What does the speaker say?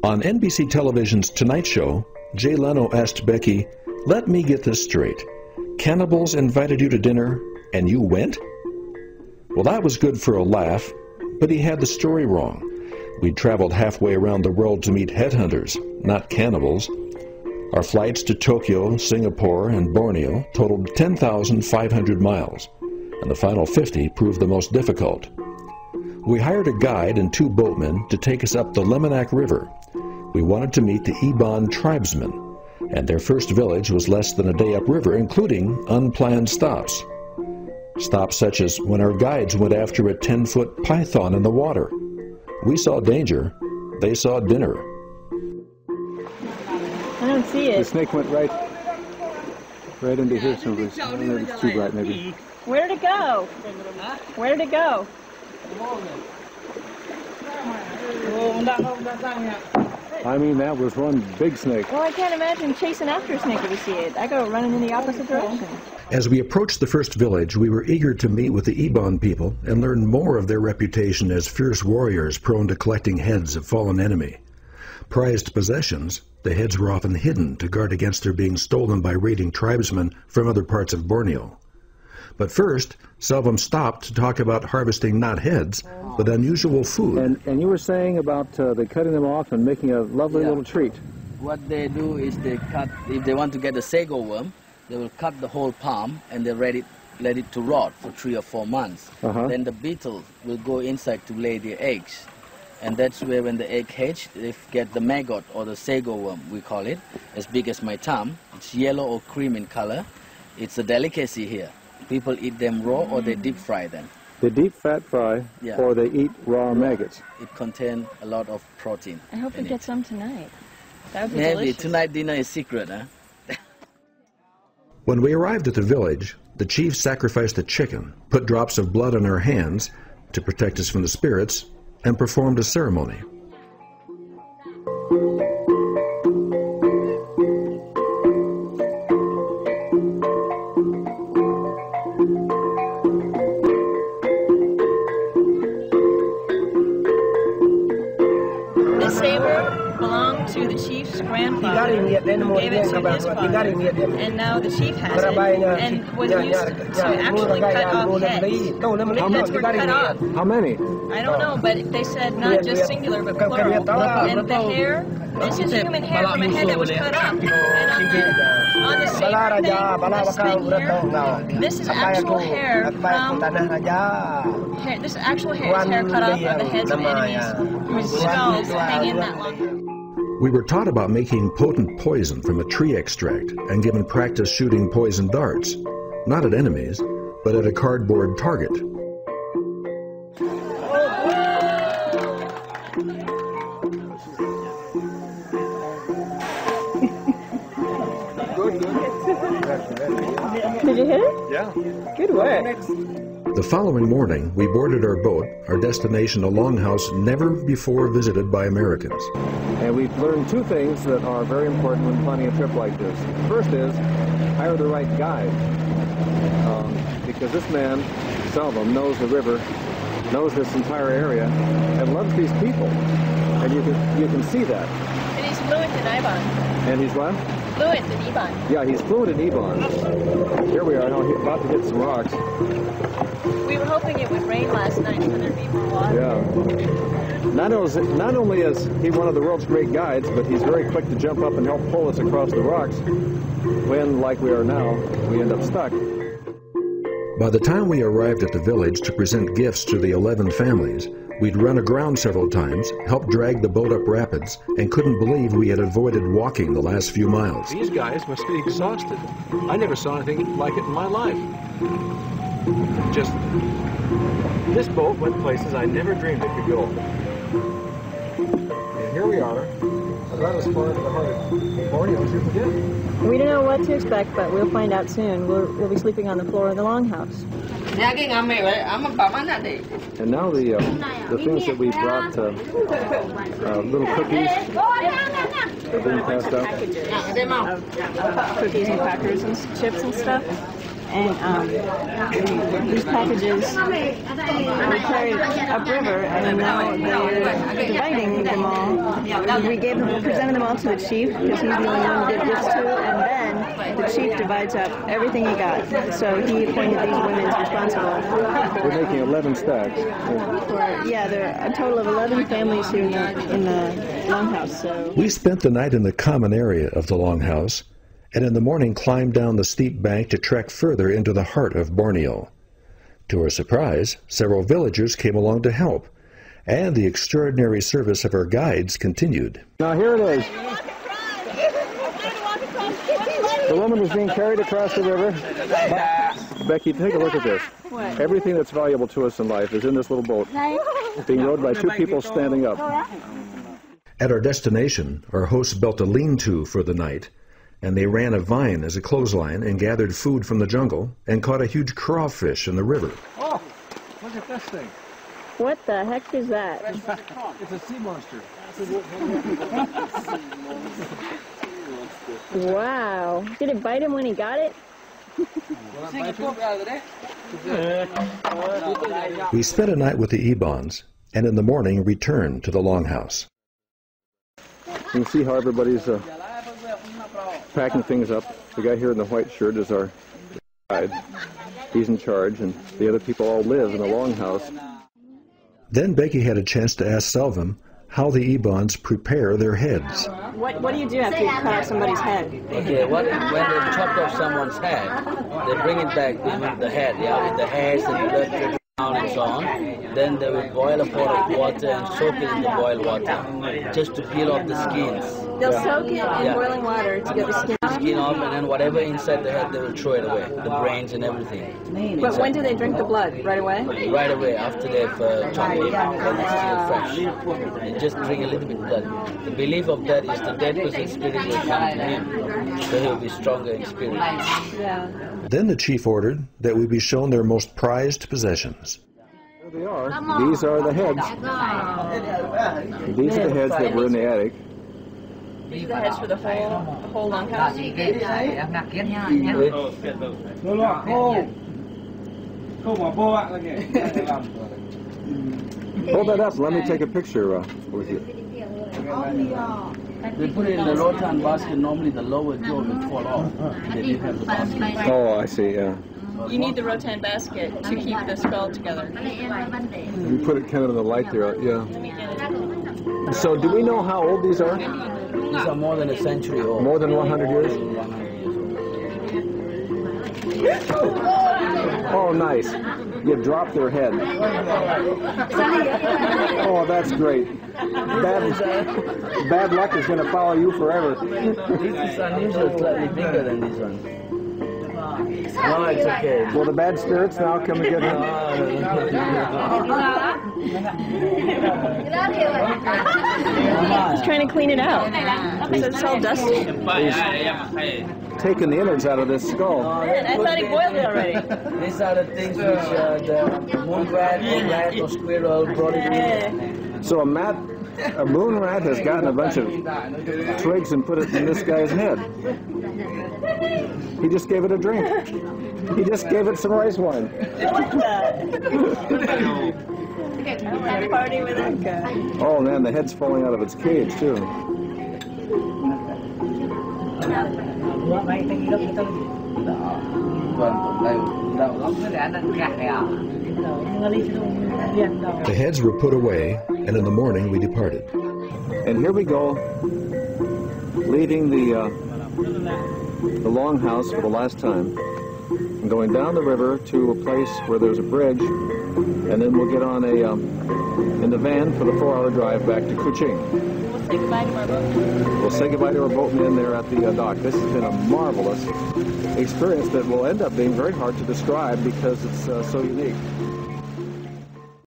On NBC Television's Tonight Show, Jay Leno asked Becky, "Let me get this straight. Cannibals invited you to dinner, and you went?" Well, that was good for a laugh, but he had the story wrong. We'd traveled halfway around the world to meet headhunters, not cannibals. Our flights to Tokyo, Singapore, and Borneo totaled 10,500 miles, and the final 50 proved the most difficult. We hired a guide and 2 boatmen to take us up the Lemonac River. We wanted to meet the Eban tribesmen, and their first village was less than a day upriver, including unplanned stops. Stops such as when our guides went after a 10-foot python in the water. We saw danger, they saw dinner. I don't see it. The snake went right into here someplace. It's too bright, maybe. Where did it go? Where did it go? I mean, that was one big snake. Well, I can't imagine chasing after a snake if you see it. I go running in the opposite direction. As we approached the first village, we were eager to meet with the Eban people and learn more of their reputation as fierce warriors prone to collecting heads of fallen enemy. Prized possessions, the heads were often hidden to guard against their being stolen by raiding tribesmen from other parts of Borneo. But first, Selvum stopped to talk about harvesting not heads, but unusual food. And you were saying about they cutting them off and making a lovely little treat. What they do is they cut, if they want to get a sago worm, they will cut the whole palm and they let it to rot for 3 or 4 months. Then the beetle will go inside to lay their eggs. And that's where when the egg hatch, they get the maggot or the sago worm, we call it, as big as my thumb. It's yellow or cream in color. It's a delicacy here. People eat them raw or they deep fry them. They deep fat fry or they eat raw maggots. It contains a lot of protein. I hope we get some tonight. That would be Maybe delicious. tonight dinner is secret, huh? When we arrived at the village, the chief sacrificed a chicken, put drops of blood on our hands to protect us from the spirits, and performed a ceremony. This saber belonged to the chief's grandfather, who gave it to his father, and now the chief has it, and was used to actually cut off heads. The heads were cut off. How many? I don't know, but they said not just singular, but plural. And the hair, this is human hair from a head that was cut off. And on the saber thing, this is actual hair from, this is actual hair cut off of the heads of enemies, whose skulls hang in that long. We were taught about making potent poison from a tree extract and given practice shooting poison darts, not at enemies, but at a cardboard target. Did you hit it? Yeah. Good work. The following morning, we boarded our boat, our destination a Longhouse never before visited by Americans. And we've learned 2 things that are very important when planning a trip like this. First is, hire the right guide. Because this man, Selvum, knows the river, knows this entire area, and loves these people. And you can see that. And he's fluent in Eban. And he's what? Fluent in Eban. Yeah, he's fluent in Eban. Here we are now, he's about to hit some rocks. We were hoping it would rain last night so there'd be more water. Yeah. Not only is he one of the world's great guides, but he's very quick to jump up and help pull us across the rocks when, like we are now, we end up stuck. By the time we arrived at the village to present gifts to the 11 families, we'd run aground several times, helped drag the boat up rapids, and couldn't believe we had avoided walking the last few miles. These guys must be exhausted. I never saw anything like it in my life. This boat went places I never dreamed it could go. And here we are, about as far as the heart of Borneo as you can get. We don't know what to expect, but we'll find out soon. We'll be sleeping on the floor of the Longhouse. And now the things that we brought, little cookies, are being passed out. Cookies and crackers and chips and stuff. and these packages were carried upriver, and now they're dividing them all. We presented them all to the chief, because he's the only one who did gifts to, and then the chief divides up everything he got. So he appointed these women as responsible. We're making 11 stacks. Yeah, there are a total of 11 families here in the Longhouse. So we spent the night in the common area of the Longhouse, and in the morning climbed down the steep bank to trek further into the heart of Borneo. To our surprise, several villagers came along to help, and the extraordinary service of our guides continued. Now here it is. The woman was being carried across the river. Becky, take a look at this. What? Everything that's valuable to us in life is in this little boat, being rowed by two people standing up. At our destination, our hosts built a lean-to for the night, and they ran a vine as a clothesline and gathered food from the jungle and caught a huge crawfish in the river. Oh, look at this thing. What the heck is that? It's a sea monster. Wow. Did it bite him when he got it? We spent a night with the Ebans, and in the morning returned to the Longhouse. You can see how everybody's packing things up. The guy here in the white shirt is our guide. He's in charge, and the other people all live in the Longhouse. Then Becky had a chance to ask Selvin how the Ebans prepare their heads. What do you do after you cut off somebody's head? Okay, when they chop off someone's head, they bring it back with the head, with the hairs and blood dripping down and so on. Then they will boil a pot of water and soak it in the boiled water, just to peel off the skins. They'll soak it in boiling water to get the skin off, and then whatever inside the head, they will throw it away, the brains and everything. But when do they drink the blood? Right away? Right away, after they've chopped it, when it's still fresh. They just drink a little bit of blood. The belief of that is the dead person's spirit will come to him, so he'll be stronger in spirit. Yeah. Then the chief ordered that we be shown their most prized possessions. There they are. These are the heads. These are the heads that were in the attic. These are the heads for the whole Longhouse? Hold that up. Let me take a picture with you. They put it in the rotan basket. Normally the lower jaw will fall off. They didn't have the basket. Oh, I see, yeah. You need the rotan basket to keep the skull together. You put it kind of in the light there, yeah. So do we know how old these are? These are more than a century old. More than 100 years? Oh, nice. You dropped their head. Oh, that's great. Bad luck is going to follow you forever. This is unusual, slightly bigger than this one. No, it's okay. Will the bad spirits now come and get him? He's trying to clean it out. It's all dusty. Taking the innards out of this skull. I thought he boiled it already. These are the things which the moon rat or squirrel brought it in. So a moon rat has gotten a bunch of twigs and put it in this guy's head. He just gave it a drink. He just gave it some rice wine. Party with that guy. Oh man, the head's falling out of its cage too. The heads were put away, and in the morning we departed. And here we go, leaving the Longhouse for the last time, and going down the river to a place where there's a bridge, and then we'll get on in the van for the 4-hour drive back to Kuching. We'll say goodbye to our boatman. We'll say goodbye to our boatman there at the dock. This has been a marvelous experience that will end up being very hard to describe because it's so unique.